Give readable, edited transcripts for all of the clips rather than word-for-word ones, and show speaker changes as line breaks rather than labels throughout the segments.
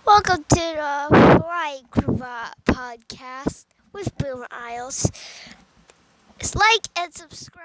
Welcome to the Flying Cravat podcast with Boomer Isles. Like and subscribe.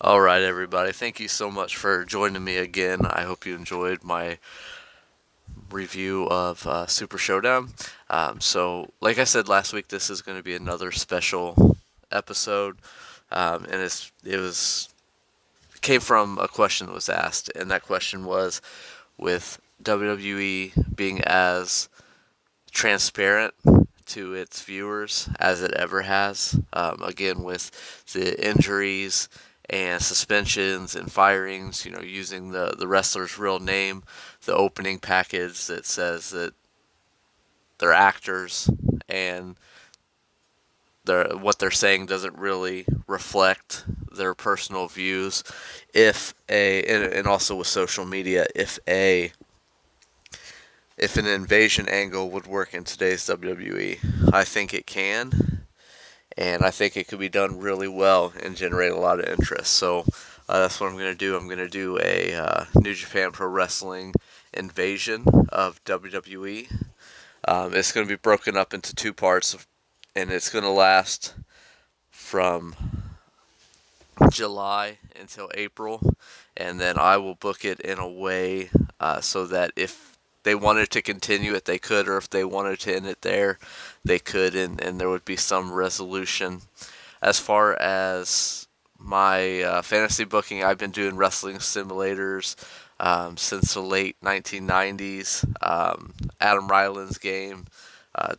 All right, everybody. Thank you so much for joining me again. I hope you enjoyed my review of Super Showdown. Like I said last week, this is going to be another special episode, and it came from a question that was asked, and that question was, with WWE being as transparent to its viewers as it ever has. Again, with the injuries and suspensions and firings, using the wrestler's real name, the opening package that says that they're actors and what they're saying doesn't really reflect their personal views. And also with social media, if an invasion angle would work in today's WWE, I think it can, and I think it could be done really well and generate a lot of interest. So that's what I'm going to do. I'm going to do a New Japan Pro Wrestling invasion of WWE. It's going to be broken up into two parts, and it's going to last from July until April, and then I will book it in a way so that if they wanted to continue it, they could, or if they wanted to end it there, they could, and there would be some resolution. As far as my fantasy booking, I've been doing wrestling simulators since the late 1990s. Adam Ryland's game,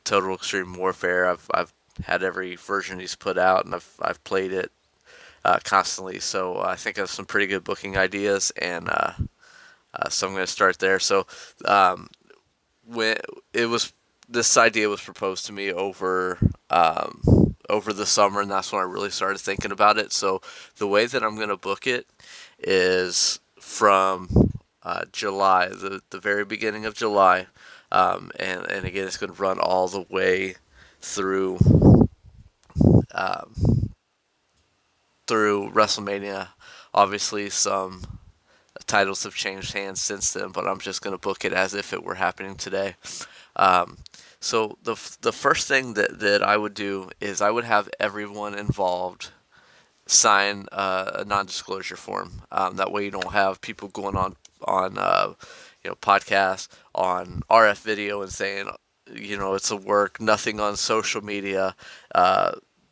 Total Extreme Warfare. I've had every version he's put out, and I've played it constantly. So I think I have some pretty good booking ideas, and so I'm going to start there. So when it was this idea was proposed to me over the summer, and that's when I really started thinking about it. So the way that I'm going to book it is from July, the very beginning of July, and again, it's going to run all the way through through WrestleMania. Obviously, some titles have changed hands since then, but I'm just going to book it as if it were happening today. So the first thing that I would do is I would have everyone involved sign a non-disclosure form. That way you don't have people going on podcasts, on RF video, and saying it's a work, nothing on social media.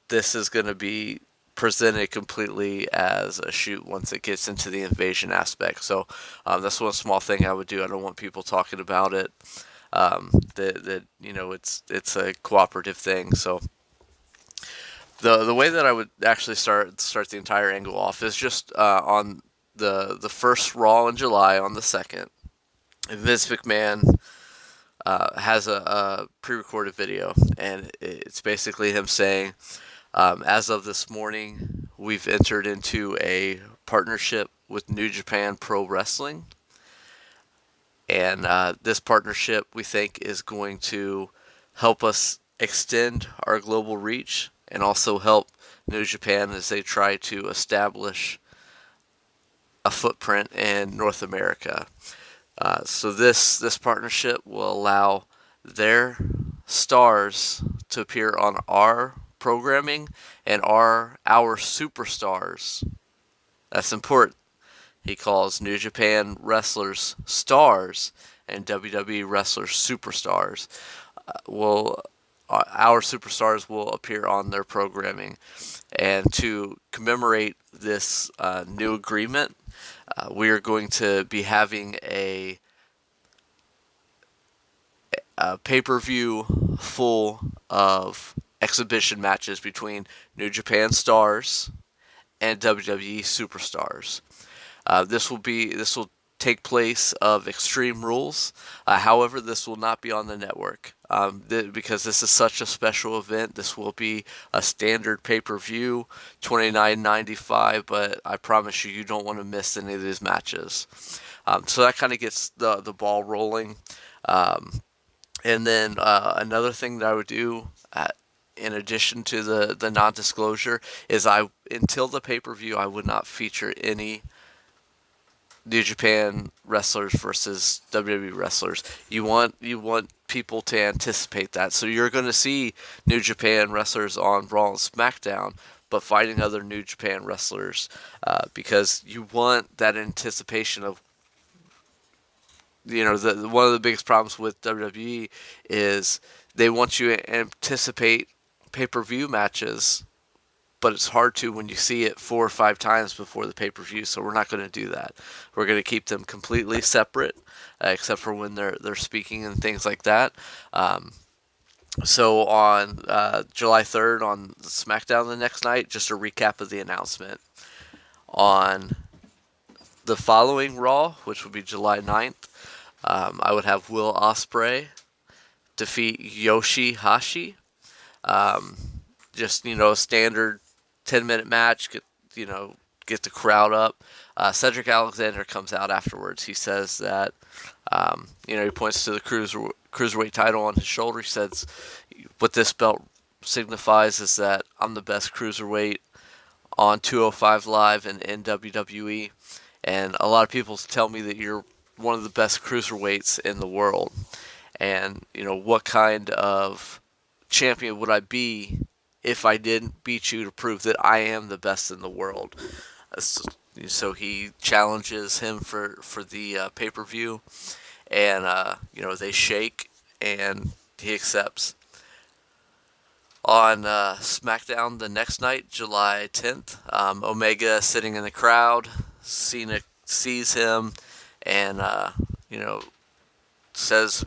This is going to be presented completely as a shoot once it gets into the invasion aspect. So that's one small thing I would do. I don't want people talking about it. That it's a cooperative thing. So the way that I would actually start the entire angle off is just on the first Raw in July on the 2nd. Vince McMahon has a pre-recorded video, and it's basically him saying, as of this morning, we've entered into a partnership with New Japan Pro Wrestling, and this partnership we think is going to help us extend our global reach and also help New Japan as they try to establish a footprint in North America. So this partnership will allow their stars to appear on our programming, and our superstars. That's important. He calls New Japan wrestlers stars and WWE wrestlers superstars. Our superstars will appear on their programming, and to commemorate this new agreement, we are going to be having a pay-per-view full of exhibition matches between New Japan stars and WWE superstars. This will take place of Extreme Rules. However, this will not be on the network because this is such a special event. This will be a standard pay-per-view, $29.95. But I promise you, you don't want to miss any of these matches. So that kind of gets the ball rolling. And then another thing that I would do, in addition to the non-disclosure, is until the pay-per-view, I would not feature any New Japan wrestlers versus WWE wrestlers. You want people to anticipate that. So you're going to see New Japan wrestlers on Raw and SmackDown, but fighting other New Japan wrestlers because you want that anticipation of, one of the biggest problems with WWE is they want you to anticipate pay-per-view matches, but it's hard to when you see it 4 or 5 times before the pay-per-view. So we're not going to do that. We're going to keep them completely separate, except for when they're speaking and things like that. So on July 3rd on SmackDown the next night, just a recap of the announcement. On the following Raw, which would be July 9th, I would have Will Ospreay defeat Yoshihashi. Just, a standard 10-minute match, get the crowd up. Cedric Alexander comes out afterwards. He says that, he points to the cruiserweight title on his shoulder. He says, what this belt signifies is that I'm the best cruiserweight on 205 Live and in WWE. And a lot of people tell me that you're one of the best cruiserweights in the world. And, what kind of champion would I be if I didn't beat you to prove that I am the best in the world? So he challenges him for the pay-per-view, and they shake, and he accepts. On SmackDown the next night, July 10th, Omega sitting in the crowd. Cena sees him, and says,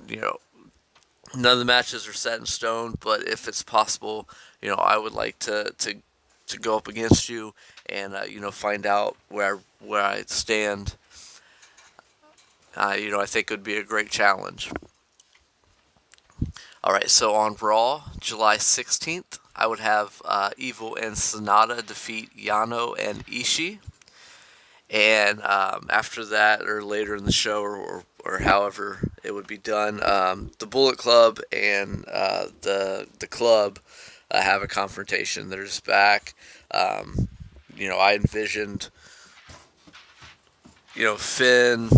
none of the matches are set in stone, but if it's possible, I would like to go up against you and find out where I stand. I think it would be a great challenge. All right, so on Raw, July 16th, I would have Evil and Sonata defeat Yano and Ishii. And after that, or later in the show, or however it would be done, the Bullet Club and the Club have a confrontation. They're just back. I envisioned, Finn,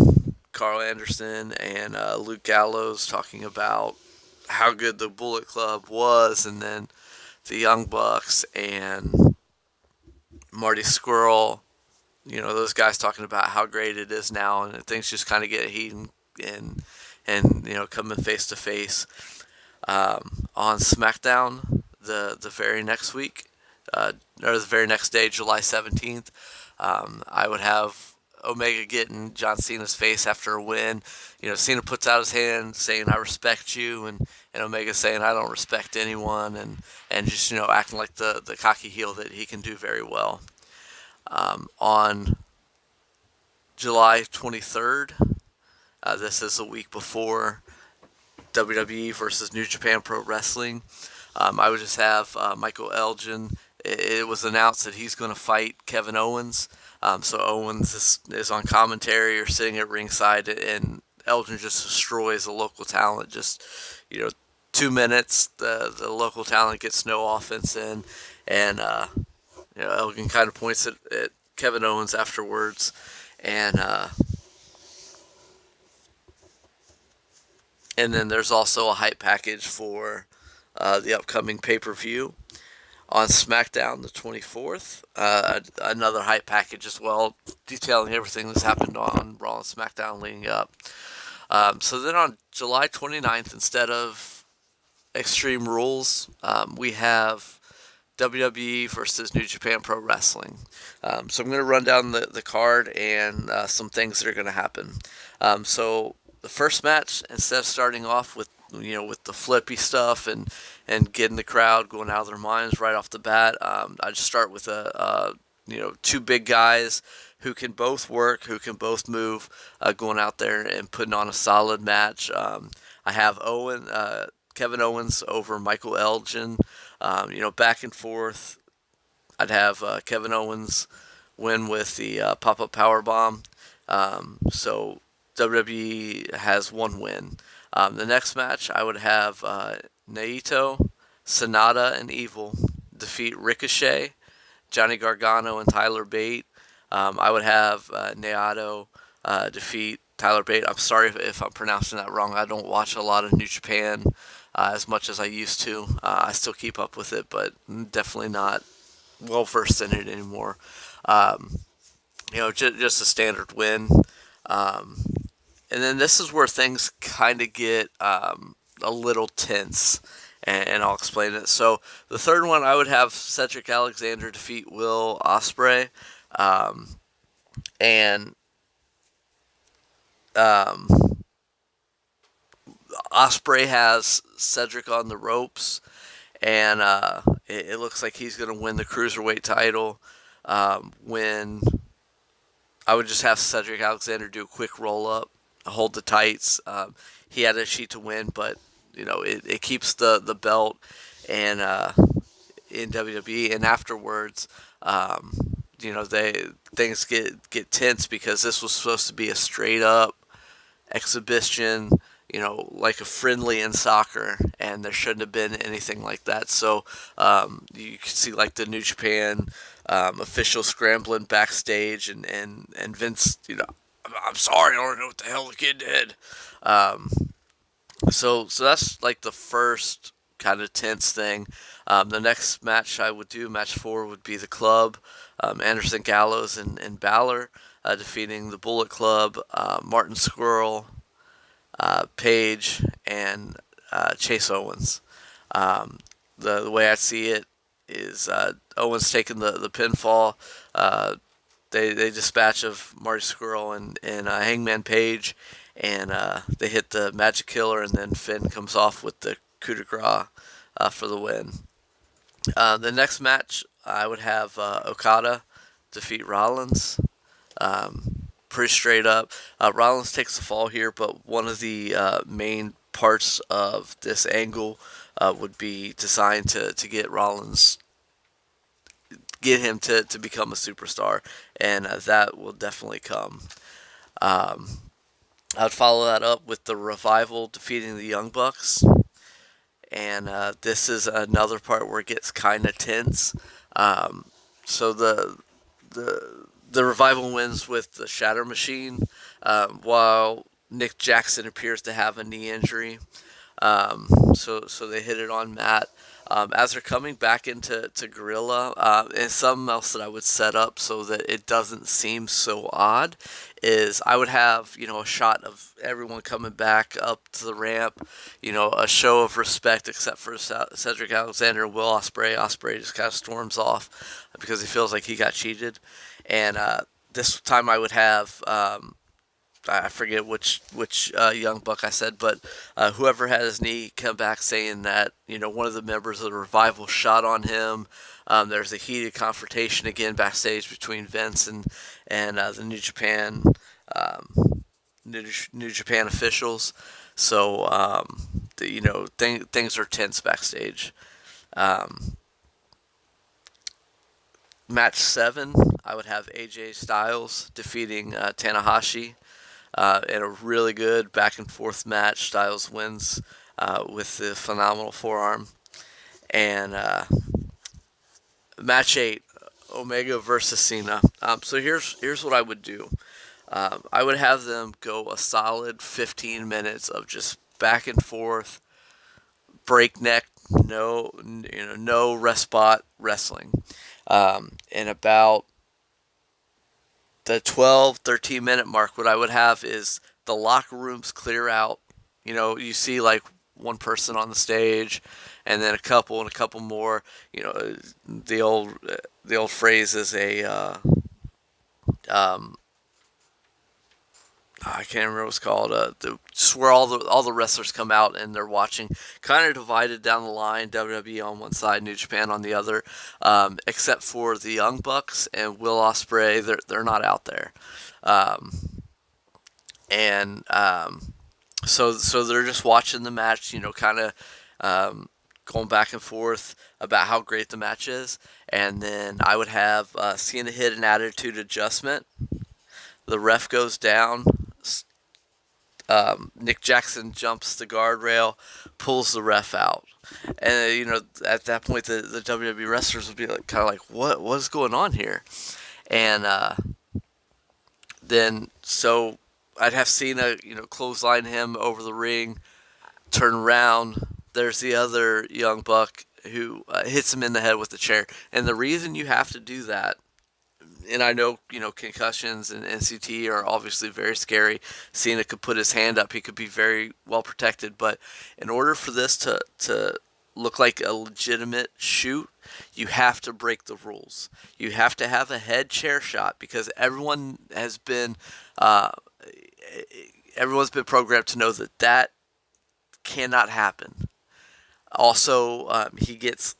Carl Anderson, and Luke Gallows talking about how good the Bullet Club was, and then the Young Bucks and Marty Scurll, those guys talking about how great it is now, and things just kind of get heated and coming face to face. On SmackDown the very next week, or the very next day, July 17th, I would have Omega getting John Cena's face after a win. Cena puts out his hand saying, I respect you, and Omega saying, I don't respect anyone, and just, acting like the cocky heel that he can do very well. On July 23rd, this is a week before WWE versus New Japan Pro Wrestling, I would just have Michael Elgin. It was announced that he's going to fight Kevin Owens. So Owens is on commentary or sitting at ringside, and Elgin just destroys the local talent. Just 2 minutes, the local talent gets no offense in, and Elgin kind of points at Kevin Owens afterwards, and then there's also a hype package for the upcoming pay-per-view on SmackDown the 24th. Another hype package as well, detailing everything that's happened on Raw and SmackDown leading up. So then on July 29th, instead of Extreme Rules, we have WWE versus New Japan Pro Wrestling. So I'm going to run down the card and some things that are going to happen. So the first match, instead of starting off with the flippy stuff and getting the crowd going out of their minds right off the bat, I just start with two big guys who can both work, who can both move, going out there and putting on a solid match. I have Kevin Owens over Michael Elgin. Back and forth. I'd have Kevin Owens win with the pop-up power bomb. So WWE has one win. The next match, I would have Naito, Sonata, and Evil defeat Ricochet, Johnny Gargano, and Tyler Bate. I would have Naito defeat Tyler Bate. I'm sorry if I'm pronouncing that wrong. I don't watch a lot of New Japan as much as I used to. I still keep up with it, but definitely not well versed in it anymore. Um, just a standard win. Um, and then this is where things kind of get a little tense, and I'll explain it. So the third one, I would have Cedric Alexander defeat Will Ospreay, and um, Ospreay has Cedric on the ropes, and it looks like he's going to win the cruiserweight title. When I would just have Cedric Alexander do a quick roll up, hold the tights. He had a sheet to win, but it keeps the belt and in WWE, and afterwards, things get tense because this was supposed to be a straight up exhibition, like a friendly in soccer, and there shouldn't have been anything like that. So you can see like the New Japan officials scrambling backstage, and Vince, I'm sorry, I don't know what the hell the kid did. So that's like the first kind of tense thing. The next match I would do, match 4, would be the Club, Anderson Gallows and Balor defeating the Bullet Club, Martin Squirrel, Page, and Chase Owens. The way I see it is Owens taking the pinfall. They dispatch of Marty Squirrel and Hangman Page, and they hit the Magic Killer, and then Finn comes off with the coup de grace for the win. The next match, I would have Okada defeat Rollins. Pretty straight up. Rollins takes the fall here, but one of the main parts of this angle would be designed to get Rollins, get him to become a superstar, and that will definitely come. I would follow that up with the Revival defeating the Young Bucks, and this is another part where it gets kind of tense. So the Revival wins with the Shatter Machine, while Nick Jackson appears to have a knee injury. So they hit it on Matt. As they're coming back into Gorilla, and something else that I would set up so that it doesn't seem so odd is I would have, a shot of everyone coming back up to the ramp, a show of respect except for Cedric Alexander and Will Ospreay. Ospreay just kind of storms off because he feels like he got cheated. And this time I would have, I forget which young buck I said, but whoever had his knee come back saying that one of the members of the Revival shot on him. There's a heated confrontation again backstage between Vince and the New Japan New Japan officials. So things are tense backstage. Match 7, I would have AJ Styles defeating Tanahashi. In a really good back and forth match. Styles wins with the phenomenal forearm. And match 8, Omega versus Cena. So here's what I would do. I would have them go a solid 15 minutes of just back and forth, breakneck, no rest spot wrestling. And about the 12, 13 minute mark, what I would have is the locker rooms clear out. You see like one person on the stage, and then a couple and a couple more. The old phrase is a I can't remember what it's called. Just where all the wrestlers come out and they're watching, kind of divided down the line. WWE on one side, New Japan on the other, except for the Young Bucks and Will Ospreay. They're not out there, um, and so they're just watching the match. Kind of going back and forth about how great the match is, and then I would have Cena hit an attitude adjustment. The ref goes down. Nick Jackson jumps the guardrail, pulls the ref out, and at that point the WWE wrestlers would be kind of like, what's going on here? And then so I'd have Cena clothesline him over the ring, turn around. There's the other young buck who hits him in the head with the chair, and the reason you have to do that. And I know, concussions and NCT are obviously very scary. Cena could put his hand up. He could be very well protected. But in order for this to look like a legitimate shoot, you have to break the rules. You have to have a head chair shot because everyone's been programmed to know that cannot happen. Also, he gets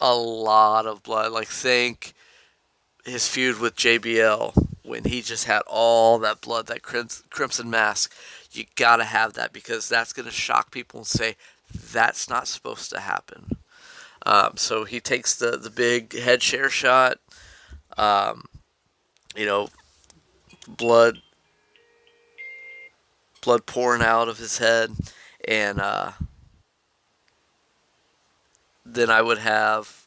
a lot of blood. Like, think his feud with JBL when he just had all that blood, that crimson mask. You gotta have that because that's gonna shock people and say that's not supposed to happen. So he takes the big head share shot. Blood pouring out of his head, and then I would have.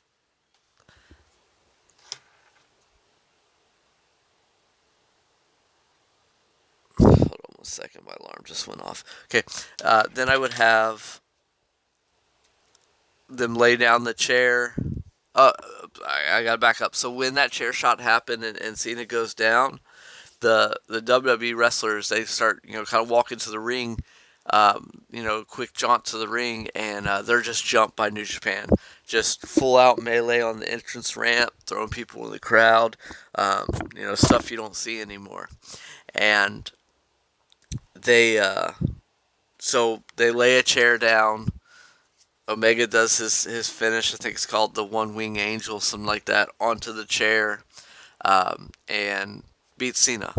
Hold on 1 second, my alarm just went off. Okay, then I would have them lay down the chair. I gotta back up. So when that chair shot happened and Cena goes down, the WWE wrestlers, they start kind of walking to the ring, quick jaunt to the ring, and they're just jumped by New Japan, just full out melee on the entrance ramp, throwing people in the crowd, stuff you don't see anymore, and they so they lay a chair down. Omega does his finish. I think it's called the One Wing Angel, something like that, onto the chair, and beats Cena.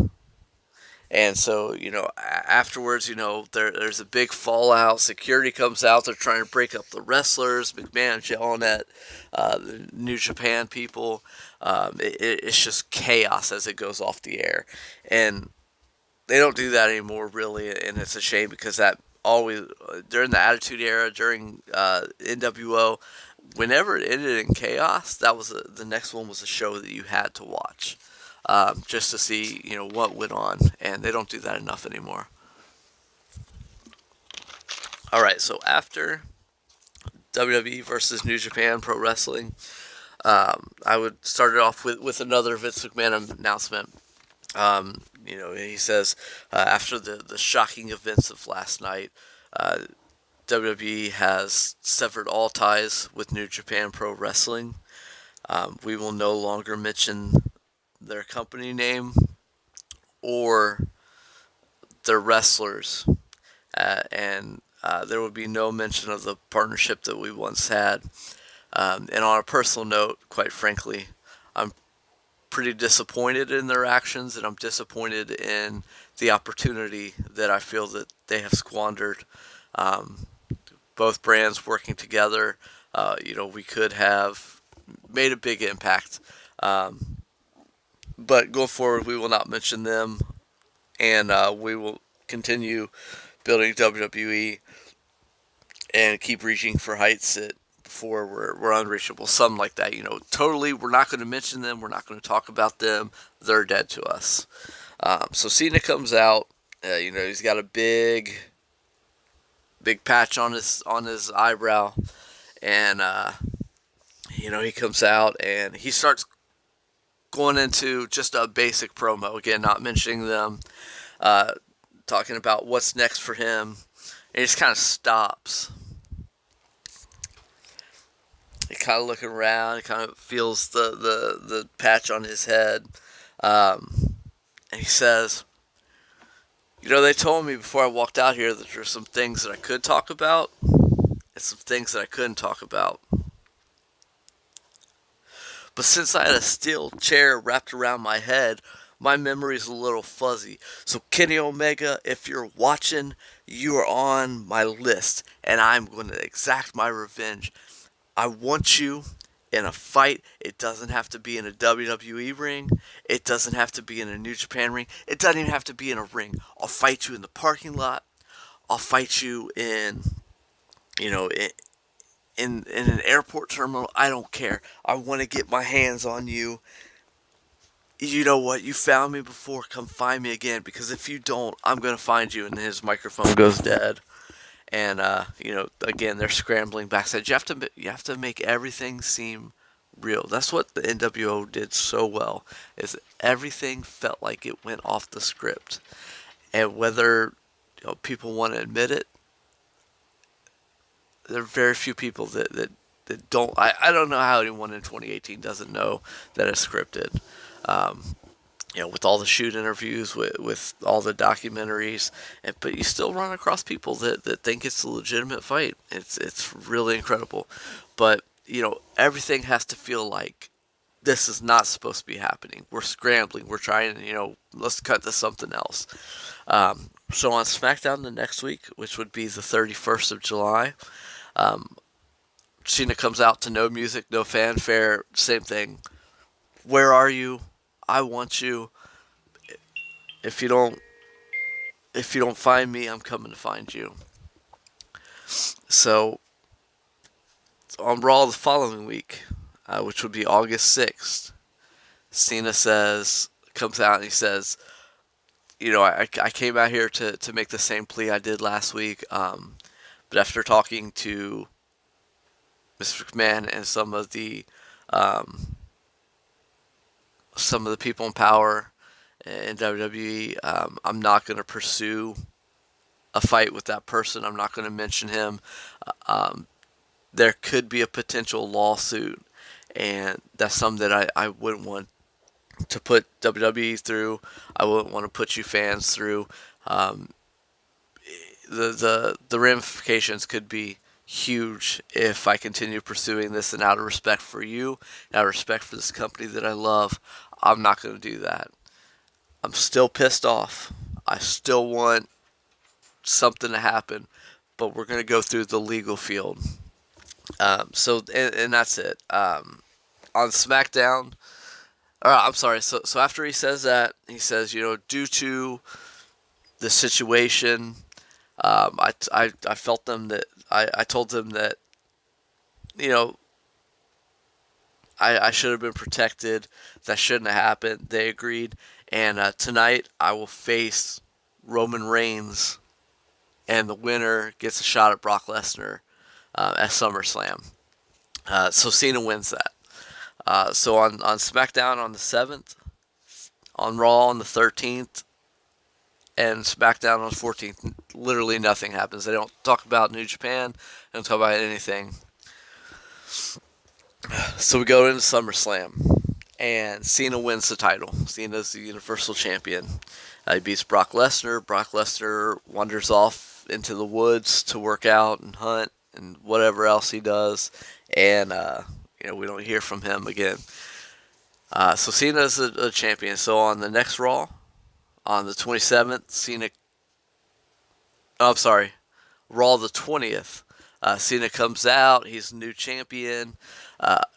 And so, afterwards, there's a big fallout. Security comes out. They're trying to break up the wrestlers. McMahon's yelling at the New Japan people. It's just chaos as it goes off the air. And they don't do that anymore, really, and it's a shame because that always, during the Attitude Era, during NWO, whenever it ended in chaos, that was the next one was a show that you had to watch, just to see what went on, and they don't do that enough anymore. All right, so after WWE versus New Japan Pro Wrestling, I would start it off with another Vince McMahon announcement. He says, after the shocking events of last night, WWE has severed all ties with New Japan Pro Wrestling. We will no longer mention their company name or their wrestlers, and there will be no mention of the partnership that we once had. And on a personal note, quite frankly, I'm pretty disappointed in their actions, and I'm disappointed in the opportunity that I feel that they have squandered. Both brands working together, we could have made a big impact. But going forward, we will not mention them, and we will continue building WWE and keep reaching for heights that before we're unreachable, something like that. Totally, we're not going to mention them. We're not going to talk about them. They're dead to us. So Cena comes out. He's got a big patch on his eyebrow, and he comes out and he starts going into just a basic promo. Again, not mentioning them, talking about what's next for him. And he just kind of stops. He kind of looking around. He kind of feels the patch on his head. And he says, They told me before I walked out here that there's some things that I could talk about and some things that I couldn't talk about. But since I had a steel chair wrapped around my head, my memory's a little fuzzy. So, Kenny Omega, if you're watching, you are on my list, and I'm going to exact my revenge. I want you in a fight. It doesn't have to be in a WWE ring. It doesn't have to be in a New Japan ring. It doesn't even have to be in a ring. I'll fight you in the parking lot. I'll fight you in, you know, in an airport terminal. I don't care. I want to get my hands on you. You know what? You found me before. Come find me again. Because if you don't, I'm gonna find you. And his microphone goes dead. And again, they're scrambling backstage. You have to make everything seem real. That's what the NWO did so well. Is everything felt like it went off the script. And whether people want to admit it, there are very few people that don't. I don't know how anyone in 2018 doesn't know that it's scripted. Um, with all the shoot interviews, with all the documentaries, but you still run across people that think it's a legitimate fight. It's really incredible, but everything has to feel like this is not supposed to be happening. We're scrambling. We're trying. Let's cut to something else. So on SmackDown the next week, which would be the 31st of July, Cena comes out to no music, no fanfare, same thing. Where are you? I want you. If you don't find me, I'm coming to find you. So on Raw the following week, which would be August 6th, Cena comes out and he says, I came out here to make the same plea I did last week, but after talking to Mr. McMahon and some of the people in power in WWE, I'm not going to pursue a fight with that person. I'm not going to mention him. There could be a potential lawsuit, and that's something that I wouldn't want to put WWE through. I wouldn't want to put you fans through. The ramifications could be huge if I continue pursuing this, and out of respect for you, out of respect for this company that I love, I'm not going to do that. I'm still pissed off. I still want something to happen, but we're going to go through the legal field. And that's it. On SmackDown, I'm sorry. So after he says that, he says, due to the situation, I felt them that I told them that, I should have been protected. That shouldn't have happened. They agreed. And tonight I will face Roman Reigns, and the winner gets a shot at Brock Lesnar at SummerSlam. So Cena wins that. So on SmackDown on the 7th, on Raw on the 13th, and SmackDown on the 14th, literally nothing happens. They don't talk about New Japan. They don't talk about anything. So we go into SummerSlam, and Cena wins the title. Cena's the Universal Champion. He beats Brock Lesnar. Brock Lesnar wanders off into the woods to work out and hunt and whatever else he does, and we don't hear from him again. So Cena's a champion. So on the next Raw, on the 27th, Raw the 20th, Cena comes out. He's a new champion.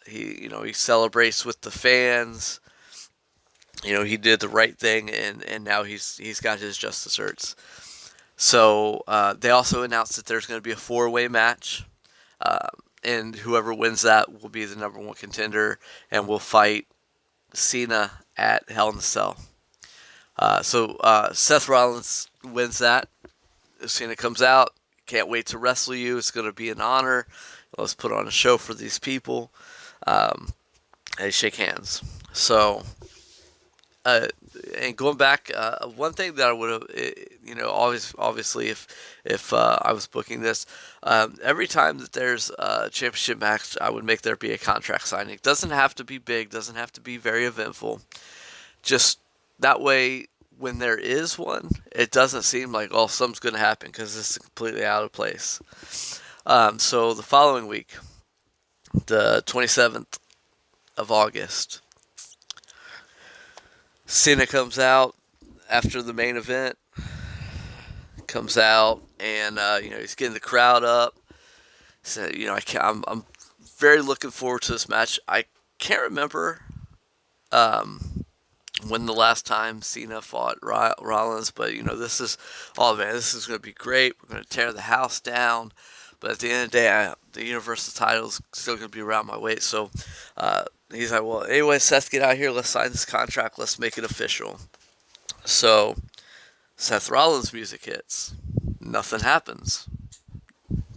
He celebrates with the fans. He did the right thing, and now he's got his just desserts. So they also announced that there's going to be a 4-way match, and whoever wins that will be the number 1 contender, and will fight Cena at Hell in a Cell. So Seth Rollins wins that. Cena comes out. Can't wait to wrestle you. It's going to be an honor. Let's put on a show for these people. And they shake hands. So, and going back, one thing that I would have, obviously, if I was booking this, every time that there's a championship match, I would make there be a contract signing. Doesn't have to be big. Doesn't have to be very eventful. Just that way, when there is one, it doesn't seem like, oh, something's going to happen because it's completely out of place. So the following week, the 27th of August, Cena comes out after the main event, comes out, and he's getting the crowd up. So I'm very looking forward to this match. I can't remember when the last time Cena fought Rollins, but this is, oh man, this is going to be great. We're going to tear the house down. But at the end of the day, the Universal title is still going to be around my waist. So he's like, well, anyway, Seth, get out here. Let's sign this contract. Let's make it official. So Seth Rollins' music hits. Nothing happens.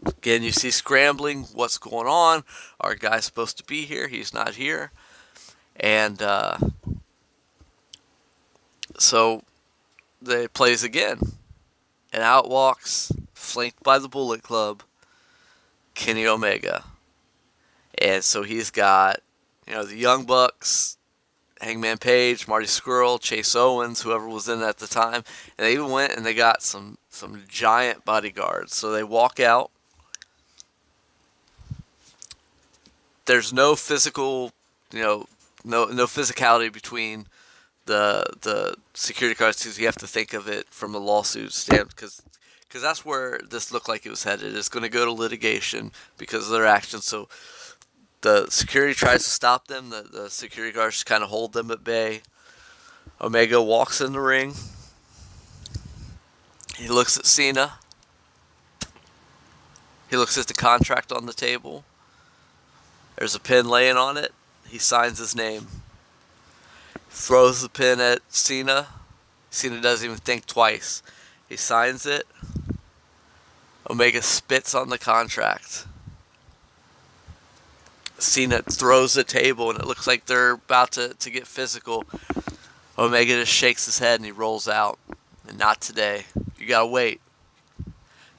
Again, you see scrambling. What's going on? Our guy's supposed to be here. He's not here. And so it plays again. And out walks, flanked by the Bullet Club, Kenny Omega. And so he's got, the Young Bucks, Hangman Page, Marty Scurll, Chase Owens, whoever was in at the time. And they even went and they got some giant bodyguards. So they walk out. There's no physical, no physicality between the security guards, because you have to think of it from a lawsuit stand, because that's where this looked like it was headed. It's going to go to litigation because of their actions. So the security tries to stop them. The security guards just kind of hold them at bay. Omega walks in the ring. He looks at Cena. He looks at the contract on the table. There's a pin laying on it. He signs his name. Throws the pin at Cena. Cena doesn't even think twice. He signs it. Omega spits on the contract. Cena throws the table, and it looks like they're about to get physical. Omega just shakes his head, and he rolls out. And not today. You gotta wait.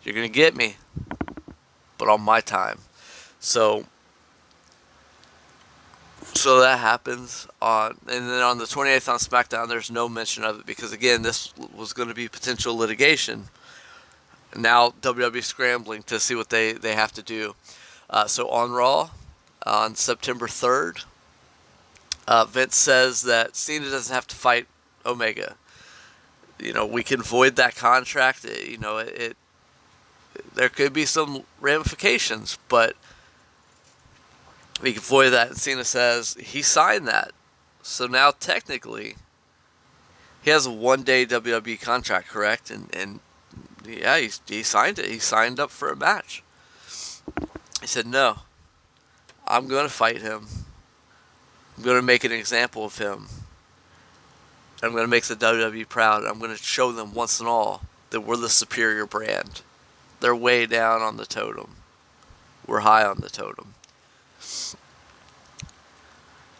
You're gonna get me, but on my time. So that happens and then on the 28th on SmackDown, there's no mention of it because, again, this was going to be potential litigation. Now WWE scrambling to see what they have to do. So on Raw, on September 3rd, Vince says that Cena doesn't have to fight Omega. We can void that contract. There could be some ramifications, but we can void that. And Cena says he signed that. So now technically he has a one-day WWE contract, correct? And yeah, he signed it. He signed up for a match. He said, no, I'm going to fight him. I'm going to make an example of him. I'm going to make the WWE proud. I'm going to show them once and all that we're the superior brand. They're way down on the totem. We're high on the totem.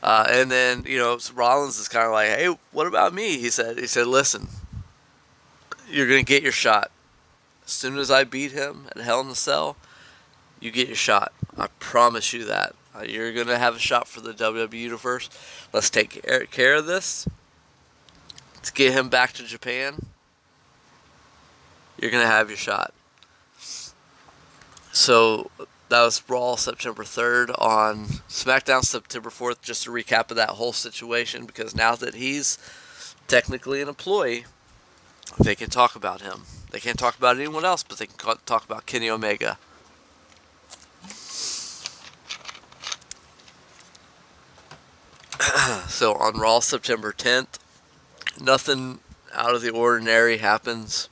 And then, Rollins is kind of like, hey, what about me? He said, listen, you're going to get your shot. As soon as I beat him at Hell in a Cell, you get your shot. I promise you that. You're going to have a shot for the WWE Universe. Let's take care of this. Let's get him back to Japan. You're going to have your shot. So that was Raw September 3rd. On SmackDown September 4th, just a recap of that whole situation, because now that he's technically an employee, they can talk about him. They can't talk about anyone else, but they can talk about Kenny Omega. So on Raw September 10th, nothing out of the ordinary happens.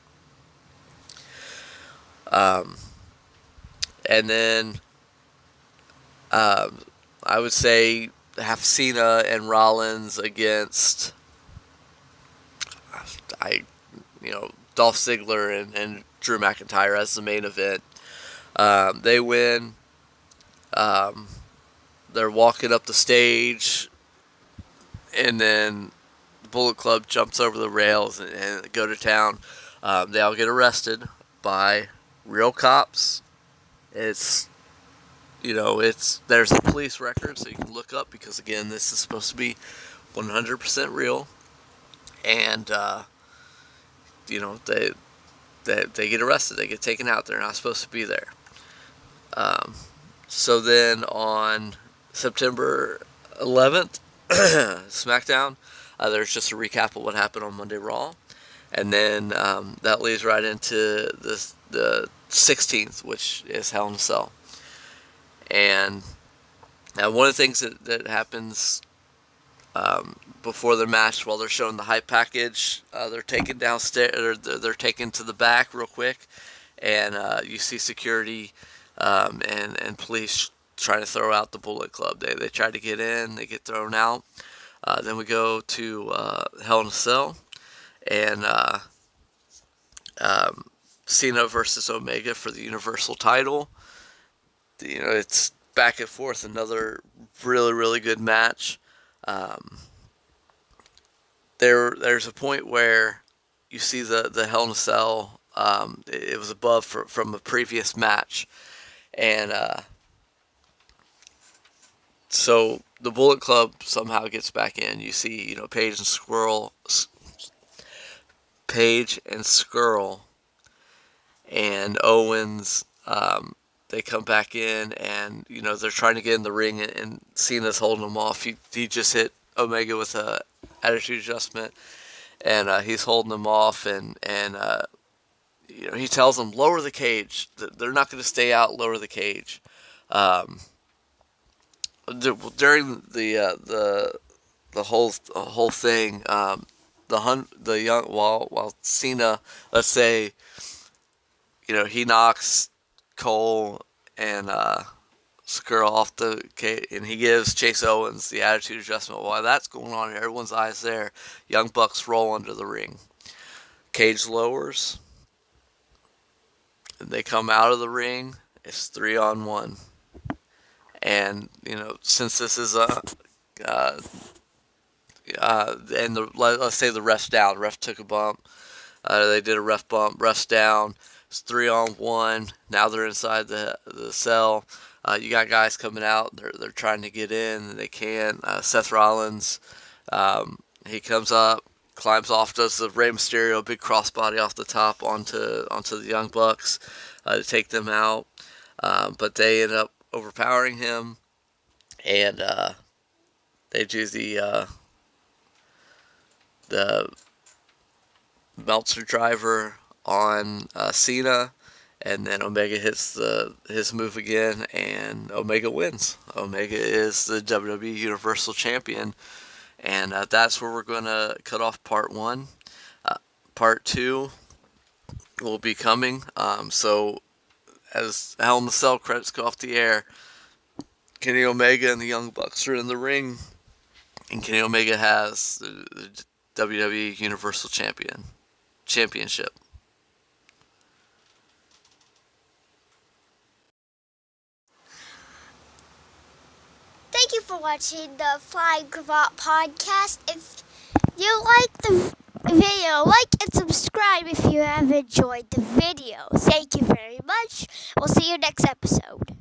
And then I would say have Cena and Rollins against Dolph Ziggler and Drew McIntyre as the main event. They win. They're walking up the stage, and then the Bullet Club jumps over the rails and go to town. They all get arrested by real cops. There's a police record, so you can look up, because again, this is supposed to be 100% real. And they get arrested. They get taken out. They're not supposed to be there. So then on September 11th, SmackDown, there's just a recap of what happened on Monday Raw. And then that leads right into the 16th, which is Hell in a Cell. And one of the things that happens before the match, while they're showing the hype package, they're taken downstairs, or they're taken to the back real quick, and you see security and police trying to throw out the Bullet Club. They try to get in, they get thrown out. Then we go to Hell in a Cell, and Cena versus Omega for the Universal title. It's back and forth. Another really, really good match. There's a point where you see the Hell in a Cell. It was above from a previous match, and so the Bullet Club somehow gets back in. You see, Paige and Skrull, and Owens. They come back in, and they're trying to get in the ring, and Cena's holding them off. He just hit Omega with a attitude adjustment, and he's holding them off, and he tells them, lower the cage. They're not going to stay out. Lower the cage. During the whole thing, while Cena, let's say, he knocks Cole and Skrull off the cage, and he gives Chase Owens the attitude adjustment. While that's going on, everyone's eyes there. Young Bucks roll under the ring. Cage lowers, and they come out of the ring. It's 3-on-1, and since this is let's say the ref's down. Ref took a bump. They did a ref bump. Ref's down. It's 3-on-1. Now they're inside the cell. You got guys coming out. They're trying to get in, and they can't. Seth Rollins, he comes up, climbs off, does the Rey Mysterio big crossbody off the top onto the Young Bucks to take them out. But they end up overpowering him, and they do the Meltzer driver on Cena, and then Omega hits his move again, and Omega wins. Omega is the WWE Universal Champion, and that's where we're going to cut off part 1. Part 2 will be coming. So as Hell in a Cell credits go off the air, Kenny Omega and the Young Bucks are in the ring, and Kenny Omega has the WWE Universal Championship.
Thank you for watching the Flying Cravat podcast. If you like the video, like and subscribe if you have enjoyed the video. Thank you very much. We'll see you next episode.